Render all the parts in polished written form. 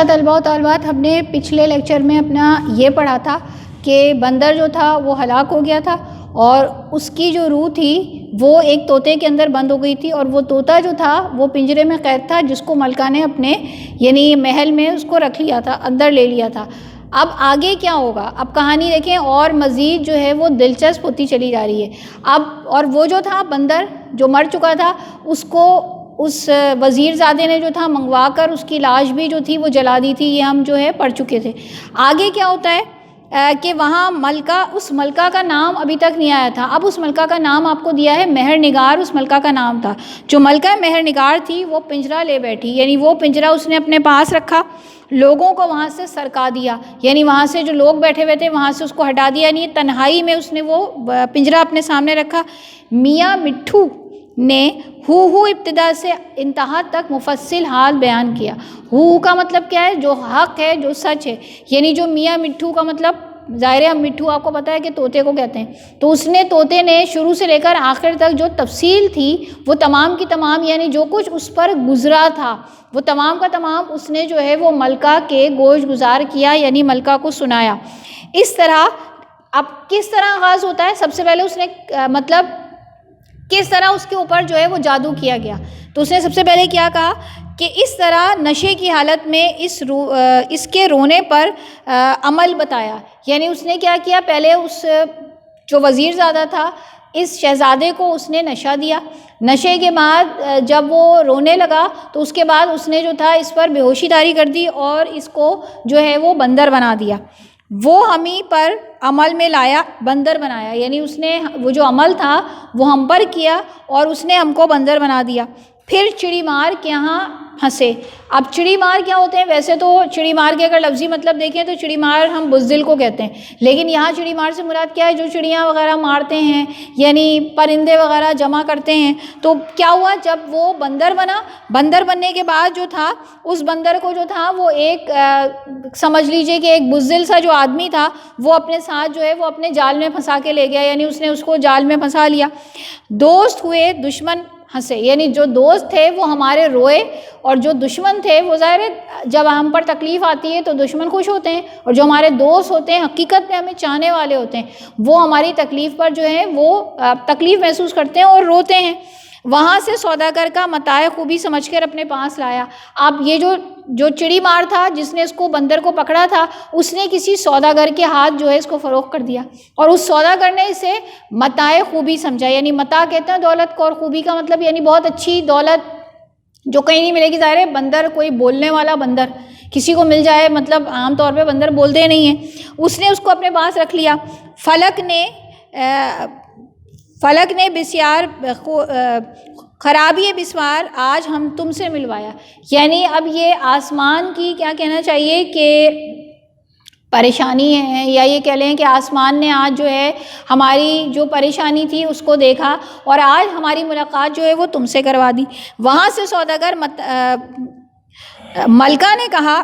طلباء و طالبات، ہم نے پچھلے لیکچر میں اپنا یہ پڑھا تھا کہ بندر جو تھا وہ ہلاک ہو گیا تھا اور اس کی جو روح تھی وہ ایک طوطے کے اندر بند ہو گئی تھی، اور وہ طوطا جو تھا وہ پنجرے میں قید تھا، جس کو ملکہ نے اپنے یعنی محل میں اس کو رکھ لیا تھا، اندر لے لیا تھا۔ اب آگے کیا ہوگا؟ اب کہانی دیکھیں اور مزید جو ہے وہ دلچسپ ہوتی چلی جا رہی ہے۔ اب اور وہ جو تھا بندر جو مر چکا تھا، اس کو اس وزیر زادے نے جو تھا منگوا کر اس کی لاش بھی جو تھی وہ جلا دی تھی، یہ ہم جو ہے پڑھ چکے تھے۔ آگے کیا ہوتا ہے کہ وہاں ملکہ، اس ملکہ کا نام ابھی تک نہیں آیا تھا، اب اس ملکہ کا نام آپ کو دیا ہے مہر نگار، اس ملکہ کا نام تھا۔ جو ملکہ مہر نگار تھی وہ پنجرہ لے بیٹھی، یعنی وہ پنجرہ اس نے اپنے پاس رکھا، لوگوں کو وہاں سے سرکا دیا، یعنی وہاں سے جو لوگ بیٹھے ہوئے تھے وہاں سے اس کو ہٹا دیا، یعنی تنہائی میں اس نے وہ پنجرہ اپنے سامنے رکھا۔ میاں مٹھو نے ہو ابتدا سے انتہا تک مفصل حال بیان کیا۔ ہو کا مطلب کیا ہے؟ جو حق ہے، جو سچ ہے، یعنی جو میاں مٹھو کا مطلب ظاہر ہے، مٹھو آپ کو پتہ ہے کہ طوطے کو کہتے ہیں، تو اس نے طوطے نے شروع سے لے کر آخر تک جو تفصیل تھی وہ تمام کی تمام، یعنی جو کچھ اس پر گزرا تھا وہ تمام کا تمام اس نے جو ہے وہ ملکہ کے گوش گزار کیا، یعنی ملکہ کو سنایا۔ اس طرح اب کس طرح آغاز ہوتا ہے؟ سب سے پہلے اس نے مطلب کس طرح اس کے اوپر جو ہے وہ جادو کیا گیا، تو اس نے سب سے پہلے کیا کہا کہ اس طرح نشے کی حالت میں اس کے رونے پر عمل بتایا، یعنی اس نے کیا کیا؟ پہلے اس جو وزیر زادہ تھا اس شہزادے کو اس نے نشہ دیا، نشے کے بعد جب وہ رونے لگا تو اس کے بعد اس نے جو تھا اس پر بے ہوشی طاری کر دی اور اس کو جو ہے وہ بندر بنا دیا، وہ ہمیں پر عمل میں لایا، بندر بنایا، یعنی اس نے وہ جو عمل تھا وہ ہم پر کیا اور اس نے ہم کو بندر بنا دیا۔ پھر چڑی مار کے یہاں ہنسے۔ اب چڑی مار کیا ہوتے ہیں؟ ویسے تو چڑی مار کے اگر لفظی مطلب دیکھیں تو چڑی مار ہم بزدل کو کہتے ہیں، لیکن یہاں چڑی مار سے مراد کیا ہے؟ جو چڑیاں وغیرہ مارتے ہیں، یعنی پرندے وغیرہ جمع کرتے ہیں۔ تو کیا ہوا؟ جب وہ بندر بنا، بندر بننے کے بعد جو تھا اس بندر کو جو تھا وہ ایک سمجھ لیجئے کہ ایک بزدل سا جو آدمی تھا وہ اپنے ساتھ جو ہے وہ اپنے جال میں پھنسا کے لے گیا، یعنی اس نے اس کو جال میں پھنسا لیا۔ دوست ہوئے دشمن ہنسے، یعنی جو دوست تھے وہ ہمارے روئے اور جو دشمن تھے وہ ظاہر ہے جب ہم پر تکلیف آتی ہے تو دشمن خوش ہوتے ہیں، اور جو ہمارے دوست ہوتے ہیں حقیقت میں ہمیں چاہنے والے ہوتے ہیں وہ ہماری تکلیف پر جو ہے وہ تکلیف محسوس کرتے ہیں اور روتے ہیں۔ وہاں سے سوداگر کا متاع خوبی سمجھ کر اپنے پاس لایا۔ اب یہ جو چڑی مار تھا جس نے اس کو بندر کو پکڑا تھا اس نے کسی سوداگر کے ہاتھ جو ہے اس کو فروخت کر دیا، اور اس سوداگر نے اسے متاع خوبی سمجھا، یعنی متاع کہتے ہیں دولت کو، اور خوبی کا مطلب یعنی بہت اچھی دولت جو کہیں نہیں ملے گی۔ ظاہر ہے بندر کوئی بولنے والا بندر کسی کو مل جائے، مطلب عام طور پہ بندر بولتے نہیں ہیں، اس نے اس کو اپنے پاس رکھ لیا۔ فلک نے بسیار خرابی بسوار آج ہم تم سے ملوایا، یعنی اب یہ آسمان کی کیا کہنا چاہیے کہ پریشانی ہے، یا یہ کہہ لیں کہ آسمان نے آج جو ہے ہماری جو پریشانی تھی اس کو دیکھا اور آج ہماری ملاقات جو ہے وہ تم سے کروا دی۔ وہاں سے سوداگر ملکہ نے کہا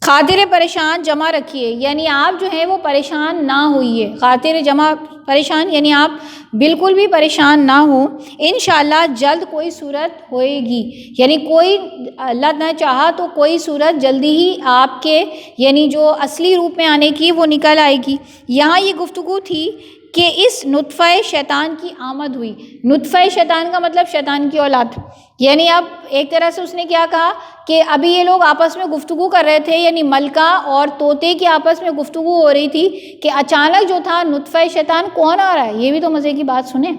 خاطر پریشان جمع رکھیے، یعنی آپ جو ہے وہ پریشان نہ ہوئیے، خاطر جمع پریشان یعنی آپ بالکل بھی پریشان نہ ہوں، انشاءاللہ جلد کوئی صورت ہوئے گی، یعنی کوئی اللہ نہ چاہا تو کوئی صورت جلدی ہی آپ کے یعنی جو اصلی روپ میں آنے کی وہ نکل آئے گی۔ یہاں یہ گفتگو تھی کہ اس نطفہ شیطان کی آمد ہوئی۔ نطفہ شیطان کا مطلب شیطان کی اولاد، یعنی اب ایک طرح سے اس نے کیا کہا کہ ابھی یہ لوگ آپس میں گفتگو کر رہے تھے، یعنی ملکہ اور طوطے کی آپس میں گفتگو ہو رہی تھی کہ اچانک جو تھا نطفہ شیطان کون آ رہا ہے؟ یہ بھی تو مزے کی بات سنیں،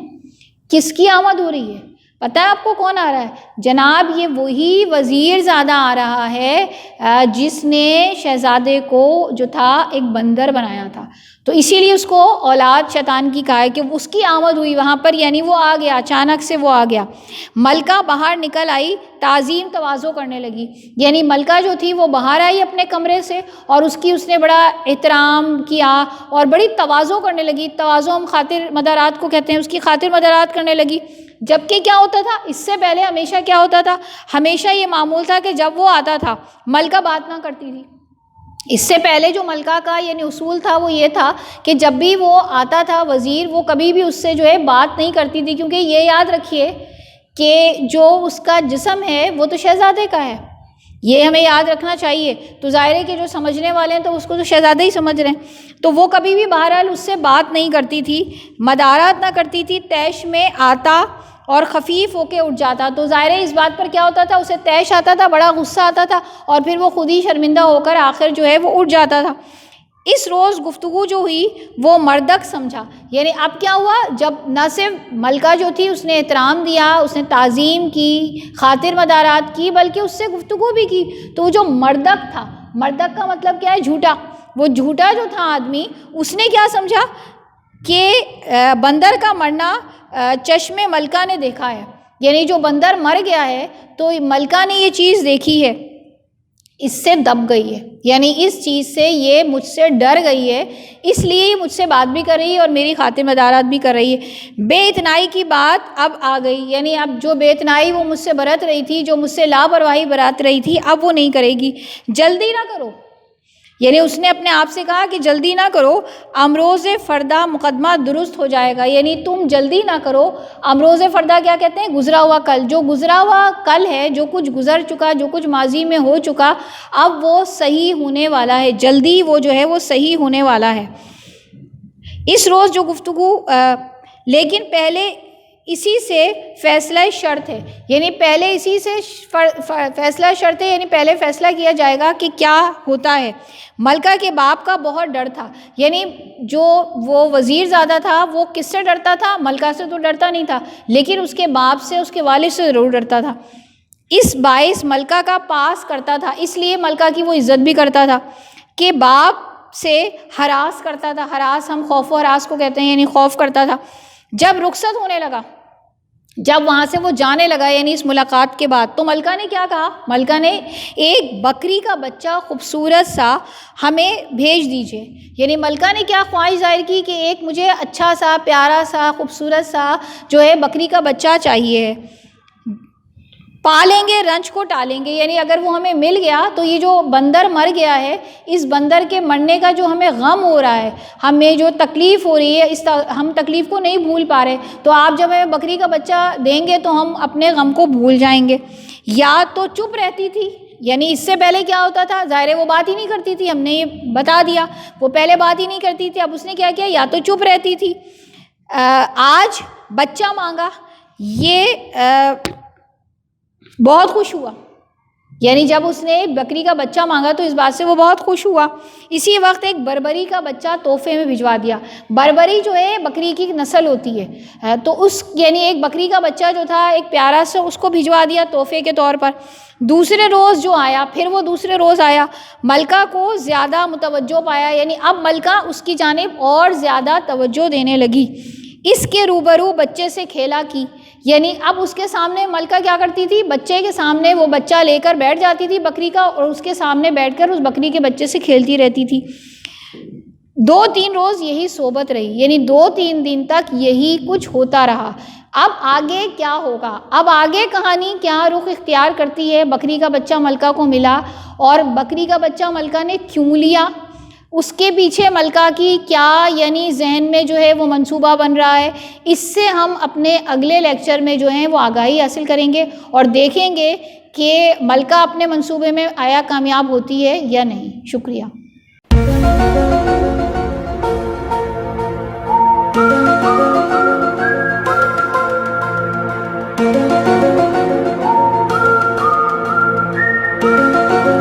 کس کی آمد ہو رہی ہے؟ پتہ ہے آپ کو کون آ رہا ہے؟ جناب یہ وہی وزیر زادہ آ رہا ہے جس نے شہزادے کو جو تھا ایک بندر بنایا تھا، تو اسی لیے اس کو اولاد شیطان کی کہا ہے کہ اس کی آمد ہوئی وہاں پر، یعنی وہ آ گیا، اچانک سے وہ آ گیا۔ ملکہ باہر نکل آئی، تعظیم تواضع کرنے لگی، یعنی ملکہ جو تھی وہ باہر آئی اپنے کمرے سے اور اس نے بڑا احترام کیا اور بڑی تواضع کرنے لگی۔ تواضع ہم خاطر مدارات کو کہتے ہیں، اس کی خاطر مدارات کرنے لگی۔ جبکہ کیا ہوتا تھا اس سے پہلے؟ ہمیشہ کیا ہوتا تھا؟ ہمیشہ یہ معمول تھا کہ جب وہ آتا تھا ملکہ بات نہ کرتی تھی۔ اس سے پہلے جو ملکہ کا یعنی اصول تھا وہ یہ تھا کہ جب بھی وہ آتا تھا وزیر، وہ کبھی بھی اس سے جو ہے بات نہیں کرتی تھی، کیونکہ یہ یاد رکھیے کہ جو اس کا جسم ہے وہ تو شہزادے کا ہے، یہ ہمیں یاد رکھنا چاہیے. تو ظاہر ہے کہ جو سمجھنے والے ہیں تو اس کو تو شہزادہ ہی سمجھ رہے ہیں. تو وہ کبھی بھی بہرحال اس سے بات نہیں کرتی تھی, مدارات نہ کرتی تھی. طیش میں آتا اور خفیف ہو کے اٹھ جاتا. تو ظاہر ہے اس بات پر کیا ہوتا تھا, اسے طیش آتا تھا, بڑا غصہ آتا تھا, اور پھر وہ خود ہی شرمندہ ہو کر آخر جو ہے وہ اٹھ جاتا تھا. اس روز گفتگو جو ہوئی وہ مردک سمجھا. یعنی اب کیا ہوا, جب نہ صرف ملکہ جو تھی اس نے احترام دیا, اس نے تعظیم کی, خاطر مدارات کی, بلکہ اس سے گفتگو بھی کی. تو وہ جو مردک تھا, مردک کا مطلب کیا ہے, جھوٹا. وہ جھوٹا جو تھا آدمی, اس نے کیا سمجھا کہ بندر کا مرنا چشم ملکہ نے دیکھا ہے. یعنی جو بندر مر گیا ہے تو ملکہ نے یہ چیز دیکھی ہے, اس سے دب گئی ہے. یعنی اس چیز سے یہ مجھ سے ڈر گئی ہے, اس لیے یہ مجھ سے بات بھی کر رہی ہے اور میری خاطر مدارات بھی کر رہی ہے. بے اتنائی کی بات اب آ گئی. یعنی اب جو بے اتنائی وہ مجھ سے برت رہی تھی, جو مجھ سے لاپرواہی برت رہی تھی, اب وہ نہیں کرے گی. جلدی نہ کرو. یعنی اس نے اپنے آپ سے کہا کہ جلدی نہ کرو, امروز فردہ مقدمہ درست ہو جائے گا. یعنی تم جلدی نہ کرو. امروز فردہ کیا کہتے ہیں, گزرا ہوا کل. جو گزرا ہوا کل ہے, جو کچھ گزر چکا, جو کچھ ماضی میں ہو چکا, اب وہ صحیح ہونے والا ہے. جلدی وہ جو ہے وہ صحیح ہونے والا ہے. اس روز جو گفتگو, لیکن پہلے اسی سے فیصلہ شرط ہے. یعنی پہلے اسی سے فیصلہ شرط ہے, یعنی پہلے فیصلہ کیا جائے گا کہ کیا ہوتا ہے. ملکہ کے باپ کا بہت ڈر تھا. یعنی جو وہ وزیر زادہ تھا وہ کس سے ڈرتا تھا, ملکہ سے تو ڈرتا نہیں تھا, لیکن اس کے باپ سے, اس کے والد سے ضرور ڈرتا تھا. اس باعث ملکہ کا پاس کرتا تھا. اس لیے ملکہ کی وہ عزت بھی کرتا تھا کہ باپ سے ہراس کرتا تھا. ہراس ہم خوف و ہراس کو کہتے ہیں, یعنی خوف کرتا تھا. جب رخصت ہونے لگا, جب وہاں سے وہ جانے لگا, یعنی اس ملاقات کے بعد, تو ملکہ نے کیا کہا, ملکہ نے ایک بکری کا بچہ خوبصورت سا ہمیں بھیج دیجئے. یعنی ملکہ نے کیا خواہش ظاہر کی کہ ایک مجھے اچھا سا, پیارا سا, خوبصورت سا جو ہے بکری کا بچہ چاہیے. پالیں گے رنج کو ٹالیں گے. یعنی اگر وہ ہمیں مل گیا تو یہ جو بندر مر گیا ہے, اس بندر کے مرنے کا جو ہمیں غم ہو رہا ہے, ہمیں جو تکلیف ہو رہی ہے, ہم تکلیف کو نہیں بھول پا رہے. تو آپ جب ہمیں بکری کا بچہ دیں گے تو ہم اپنے غم کو بھول جائیں گے. یا تو چپ رہتی تھی. یعنی اس سے پہلے کیا ہوتا تھا, ظاہر ہے وہ بات ہی نہیں کرتی تھی, ہم نے یہ بتا دیا. وہ پہلے بات ہی نہیں کرتی تھی. اب اس نے کیا کیا, یا تو چپ رہتی تھی. آج بچہ مانگا, یہ بہت خوش ہوا. یعنی جب اس نے بکری کا بچہ مانگا تو اس بات سے وہ بہت خوش ہوا. اسی وقت ایک بربری کا بچہ تحفے میں بھجوا دیا. بربری جو ہے بکری کی نسل ہوتی ہے, تو اس یعنی ایک بکری کا بچہ جو تھا ایک پیارا سا, اس کو بھجوا دیا تحفے کے طور پر. دوسرے روز جو آیا, پھر وہ دوسرے روز آیا, ملکہ کو زیادہ متوجہ پایا. یعنی اب ملکہ اس کی جانب اور زیادہ توجہ دینے لگی. اس کے روبرو بچے سے کھیلا کی. یعنی اب اس کے سامنے ملکہ کیا کرتی تھی, بچے کے سامنے وہ بچہ لے کر بیٹھ جاتی تھی بکری کا, اور اس کے سامنے بیٹھ کر اس بکری کے بچے سے کھیلتی رہتی تھی. 2-3 روز یہی صحبت رہی. یعنی 2-3 دن تک یہی کچھ ہوتا رہا. اب آگے کیا ہوگا, اب آگے کہانی کیا رخ اختیار کرتی ہے. بکری کا بچہ ملکہ کو ملا, اور بکری کا بچہ ملکہ نے کیوں لیا, اس کے پیچھے ملکہ کی کیا یعنی ذہن میں جو ہے وہ منصوبہ بن رہا ہے, اس سے ہم اپنے اگلے لیکچر میں جو ہیں وہ آگاہی حاصل کریں گے اور دیکھیں گے کہ ملکہ اپنے منصوبے میں آیا کامیاب ہوتی ہے یا نہیں. شکریہ.